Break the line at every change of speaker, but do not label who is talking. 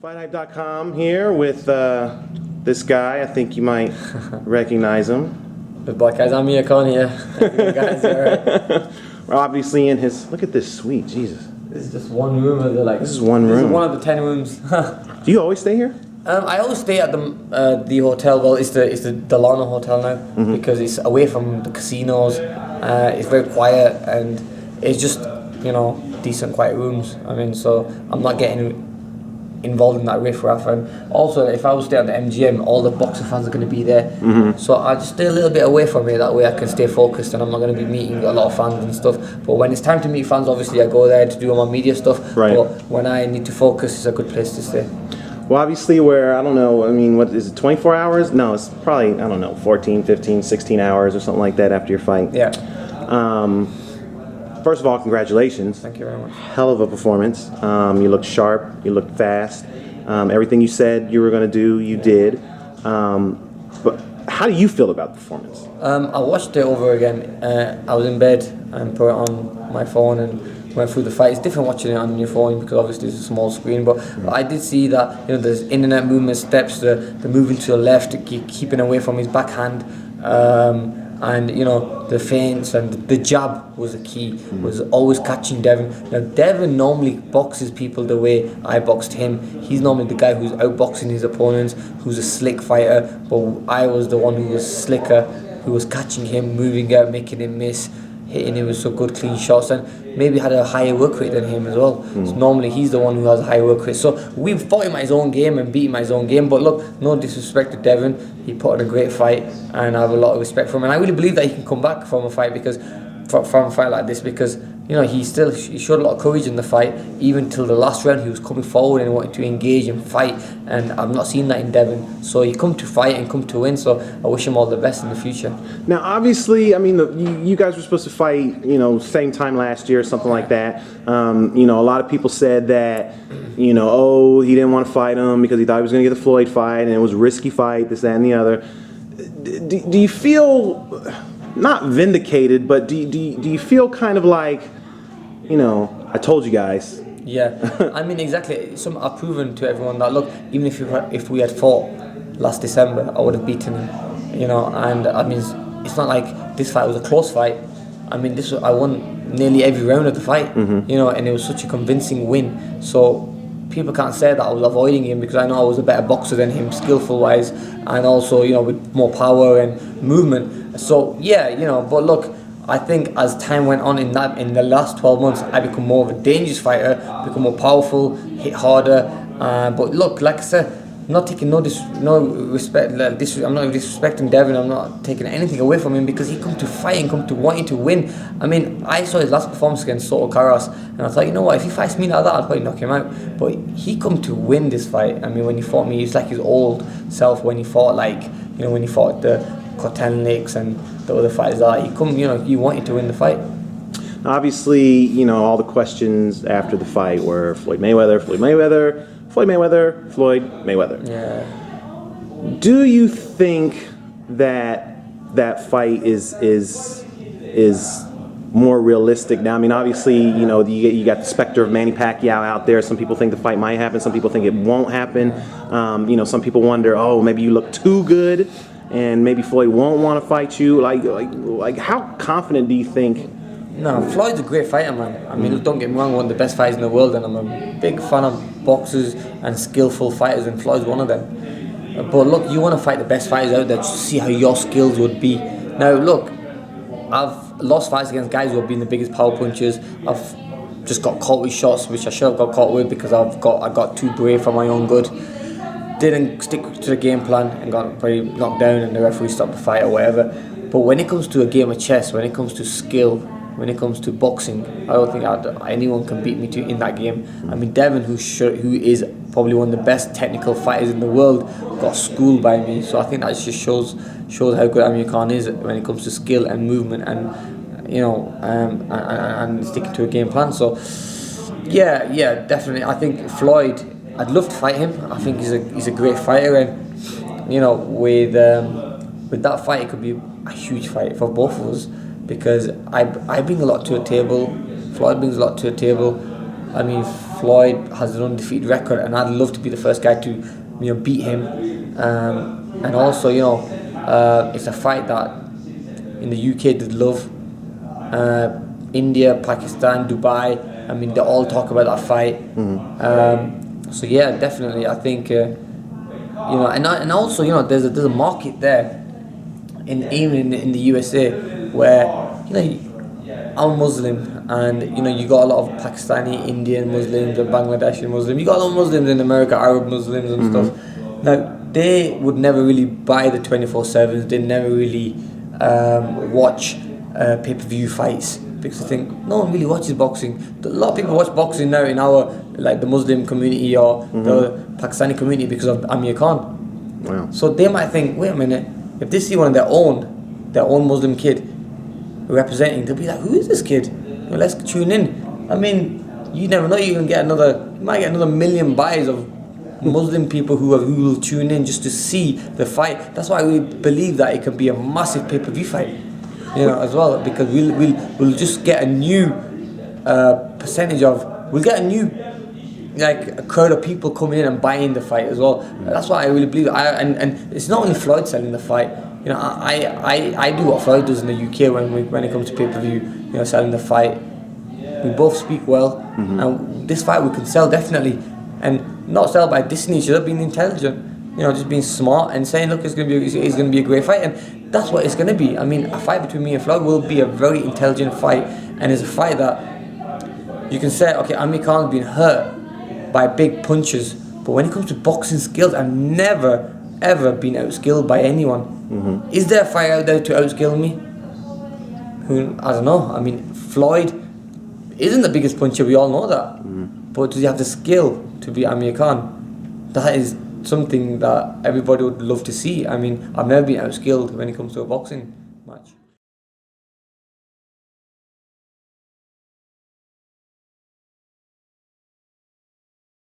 FightHype.com here with this guy. I think you might recognize him.
The black guys, Amir Khan here. Guys, right.
We're obviously in his. Look at this suite, Jesus.
This is just one room.
This is one room.
This is one of the 10 rooms.
Do you always stay here?
I always stay at the hotel. Well, it's the Delano hotel now because it's away from the casinos. It's very quiet and it's just decent, quiet rooms. I mean, so I'm not getting involved in that riff-raff, and also if I was stay at the MGM, all the boxing fans are going to be there, so I just stay a little bit away from it, that way I can stay focused and I'm not going to be meeting a lot of fans and stuff. But when it's time to meet fans, obviously I go there to do all my media stuff,
right.
But when I need to focus, it's a good place to stay.
Well, obviously I don't know, I mean, what is it, 24 hours? No, it's probably, I don't know, 14, 15, 16 hours or something like that after your fight.
Yeah.
First of all, congratulations.
Thank you very much.
Hell of a performance. You looked sharp. You looked fast. Everything you said you were going to do, you did. But how do you feel about the performance?
I watched it over again. I was in bed and put it on my phone and went through the fight. It's different watching it on your phone because obviously it's a small screen. But I did see that there's internet movement steps, the moving to the left, keeping away from his backhand. And the feints and the jab was the key, was always catching Devon. Now Devon normally boxes people the way I boxed him. He's normally the guy who's outboxing his opponents, who's a slick fighter, but I was the one who was slicker, who was catching him, moving out, making him miss, hitting him with some good clean shots, and maybe had a higher work rate than him as well. So normally he's the one who has a higher work rate. So we fought him at his own game and beat him at his own game. But look, no disrespect to Devon, he put on a great fight, and I have a lot of respect for him. And I really believe that he can come back from a fight like this because he showed a lot of courage in the fight. Even till the last round, he was coming forward and wanting to engage and fight. And I've not seen that in Devon. So he come to fight and come to win. So I wish him all the best in the future.
Now, obviously, I mean, you guys were supposed to fight, same time last year or something like that. A lot of people said that, he didn't want to fight him because he thought he was going to get the Floyd fight and it was a risky fight, this, that, and the other. Do you feel not vindicated, but do you feel kind of like, I told you guys?
Yeah, I mean, exactly. I've proven to everyone that, look, even if we had fought last December, I would have beaten him, and I mean, it's not like this fight was a close fight. I mean, I won nearly every round of the fight, and it was such a convincing win. So people can't say that I was avoiding him because I know I was a better boxer than him, skillful-wise, and also, with more power and movement. So, yeah, but look, I think as time went on in the last 12 months, I become more of a dangerous fighter, become more powerful, hit harder. But look, like I said, I'm not taking no respect. I'm not disrespecting Devon. I'm not taking anything away from him because he come to fight and come to wanting to win. I mean, I saw his last performance against Soto Caras, and I thought, if he fights me like that, I'll probably knock him out. But he come to win this fight. I mean, when he fought me, he's like his old self when he fought when he fought the Corten Lakes and the other fighters. He wanted to win the fight.
Obviously, all the questions after the fight were Floyd Mayweather,
Yeah.
Do you think that fight is more realistic now? I mean, obviously, you got the specter of Manny Pacquiao out there. Some people think the fight might happen. Some people think it won't happen. Some people wonder, maybe you look too good, and maybe Floyd won't want to fight you. Like, how confident do you think?
No, Floyd's a great fighter, man. I mean, don't get me wrong, one of the best fighters in the world, and I'm a big fan of boxers and skillful fighters, and Floyd's one of them. But look, you want to fight the best fighters out there just to see how your skills would be. Now, look, I've lost fights against guys who have been the biggest power punchers. I've just got caught with shots which I should have got caught with because I got too brave for my own good. Didn't stick to the game plan and got pretty knocked down, and the referee stopped the fight or whatever. But when it comes to a game of chess, when it comes to skill, when it comes to boxing, I don't think anyone can beat me in that game. I mean, Devon, who is probably one of the best technical fighters in the world, got schooled by me. So I think that just shows how good Amir Khan is when it comes to skill and movement and and sticking to a game plan. So yeah, definitely. I think Floyd, I'd love to fight him. I think he's a great fighter, and with that fight, it could be a huge fight for both of us. Because I bring a lot to a table, Floyd brings a lot to a table, I mean, Floyd has an undefeated record, and I'd love to be the first guy to, beat him. And also, it's a fight that in the UK they love. India, Pakistan, Dubai. I mean, they all talk about that fight. So yeah, definitely, I think and also there's a market there, even in the USA, where I'm Muslim, and you got a lot of Pakistani, Indian Muslims, and Bangladeshi Muslims. You got a lot of Muslims in America, Arab Muslims and stuff. Now they would never really buy the 24/7s. They never really watch pay-per-view fights, because I think no one really watches boxing. A lot of people watch boxing now in our the Muslim community or the Pakistani community because of Amir Khan.
Wow.
So they might think, wait a minute, if they see one of their own Muslim kid representing, they'll be like, who is this kid? Well, let's tune in. I mean, you never know, you might get another million buys of Muslim people who will tune in just to see the fight. That's why we believe that it can be a massive pay-per-view fight, as well, because we'll just get a new percentage of, we'll get a new a crowd of people coming in and buying the fight as well. That's why I really believe and it's not only Floyd selling the fight. I do what Floyd does in the UK when it comes to pay-per-view, selling the fight. We both speak well, and this fight we can sell definitely, and not sell by dissing each other, being intelligent, just being smart and saying, look, it's gonna be a great fight, and that's what it's gonna be. I mean, a fight between me and Floyd will be a very intelligent fight, and it's a fight that you can say, okay, Amir Khan's been hurt by big punches, but when it comes to boxing skills, I've never ever been outskilled by anyone. Is there a fight out there to outskill me? I don't know. I mean, Floyd isn't the biggest puncher, we all know that. But does he have the skill to beat Amir Khan? That is something that everybody would love to see. I mean, I've never been outskilled when it comes to boxing.